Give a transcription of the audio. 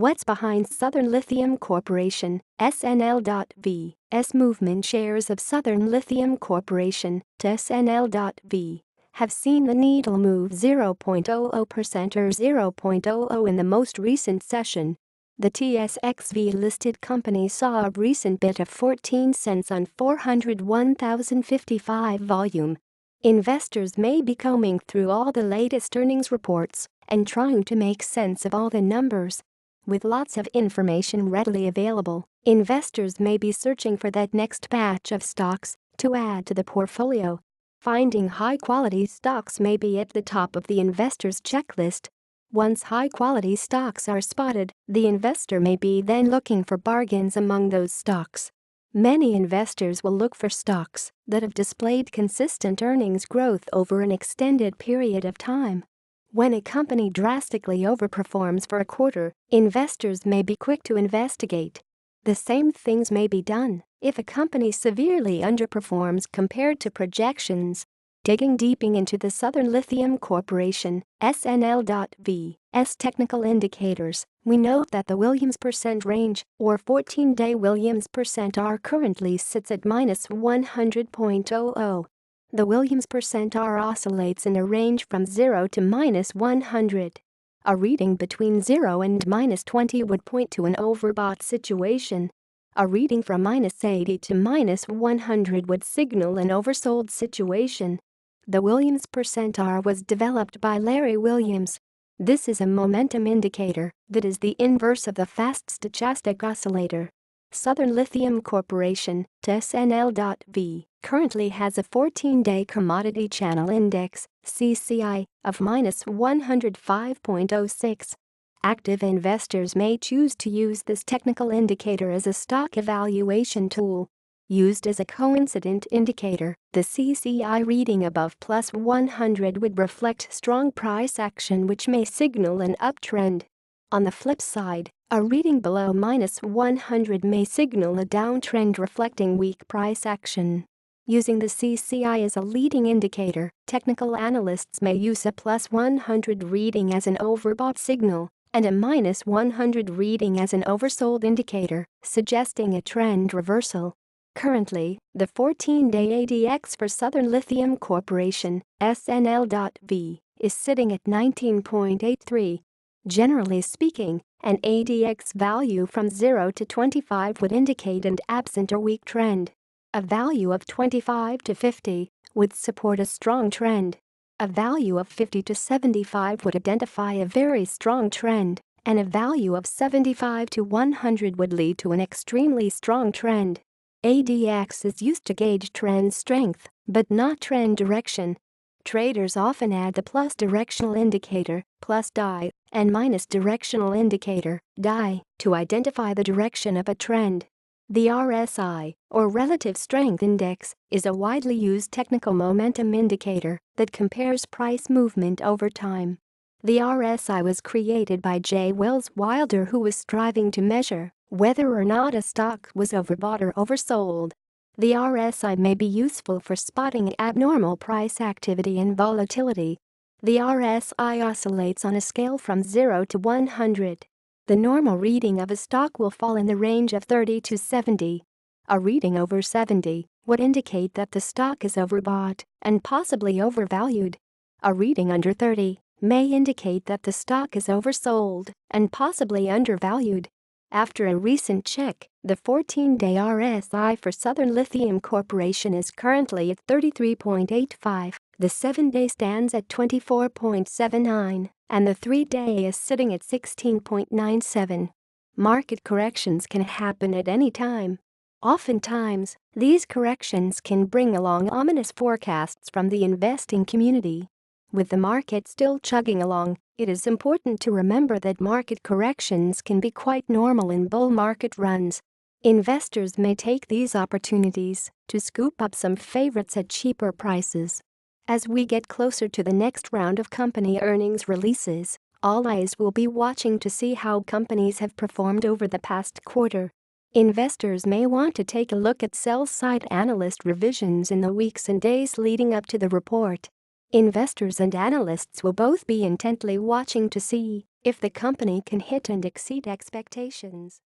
What's behind Southern Lithium Corporation, SNL.V?'s movement? Shares of Southern Lithium Corporation, SNL.V, have seen the needle move 0.00% or 0.00 in the most recent session. The TSXV listed company saw a recent bid of 14 cents on 401,055 volume. Investors may be combing through all the latest earnings reports and trying to make sense of all the numbers. With lots of information readily available, investors may be searching for that next batch of stocks to add to the portfolio. Finding high-quality stocks may be at the top of the investor's checklist. Once high-quality stocks are spotted, the investor may be then looking for bargains among those stocks. Many investors will look for stocks that have displayed consistent earnings growth over an extended period of time. When a company drastically overperforms for a quarter, investors may be quick to investigate. The same things may be done if a company severely underperforms compared to projections. Digging deeply into the Southern Lithium Corporation, SNL.V's technical indicators, we note that the Williams percent range, or 14-day Williams percent R, currently sits at -100.00. The Williams percent R oscillates in a range from 0 to -100. A reading between 0 and -20 would point to an overbought situation. A reading from -80 to -100 would signal an oversold situation. The Williams percent R was developed by Larry Williams. This is a momentum indicator that is the inverse of the fast stochastic oscillator. Southern Lithium Corporation, SNL.V, currently has a 14-day Commodity Channel Index, CCI, of -105.06. Active investors may choose to use this technical indicator as a stock evaluation tool. Used as a coincident indicator, the CCI reading above +100 would reflect strong price action, which may signal an uptrend. On the flip side, a reading below -100 may signal a downtrend reflecting weak price action. Using the CCI as a leading indicator, technical analysts may use a +100 reading as an overbought signal and a -100 reading as an oversold indicator, suggesting a trend reversal. Currently, the 14-day ADX for Southern Lithium Corporation, SNL.V, is sitting at 19.83. Generally speaking, an ADX value from 0 to 25 would indicate an absent or weak trend. A value of 25 to 50 would support a strong trend. A value of 50 to 75 would identify a very strong trend, and a value of 75 to 100 would lead to an extremely strong trend. ADX is used to gauge trend strength, but not trend direction. Traders often add the plus directional indicator, plus DI, and minus directional indicator, DI, to identify the direction of a trend. The RSI, or Relative Strength Index, is a widely used technical momentum indicator that compares price movement over time. The RSI was created by J. Wells Wilder, who was striving to measure whether or not a stock was overbought or oversold. The RSI may be useful for spotting abnormal price activity and volatility. The RSI oscillates on a scale from 0 to 100. The normal reading of a stock will fall in the range of 30 to 70. A reading over 70 would indicate that the stock is overbought and possibly overvalued. A reading under 30 may indicate that the stock is oversold and possibly undervalued. After a recent check, the 14-day RSI for Southern Lithium Corporation is currently at 33.85, the 7-day stands at 24.79, and the 3-day is sitting at 16.97. Market corrections can happen at any time. Oftentimes, these corrections can bring along ominous forecasts from the investing community. With the market still chugging along, it is important to remember that market corrections can be quite normal in bull market runs. Investors may take these opportunities to scoop up some favorites at cheaper prices. As we get closer to the next round of company earnings releases, all eyes will be watching to see how companies have performed over the past quarter. Investors may want to take a look at sell-side analyst revisions in the weeks and days leading up to the report. Investors and analysts will both be intently watching to see if the company can hit and exceed expectations.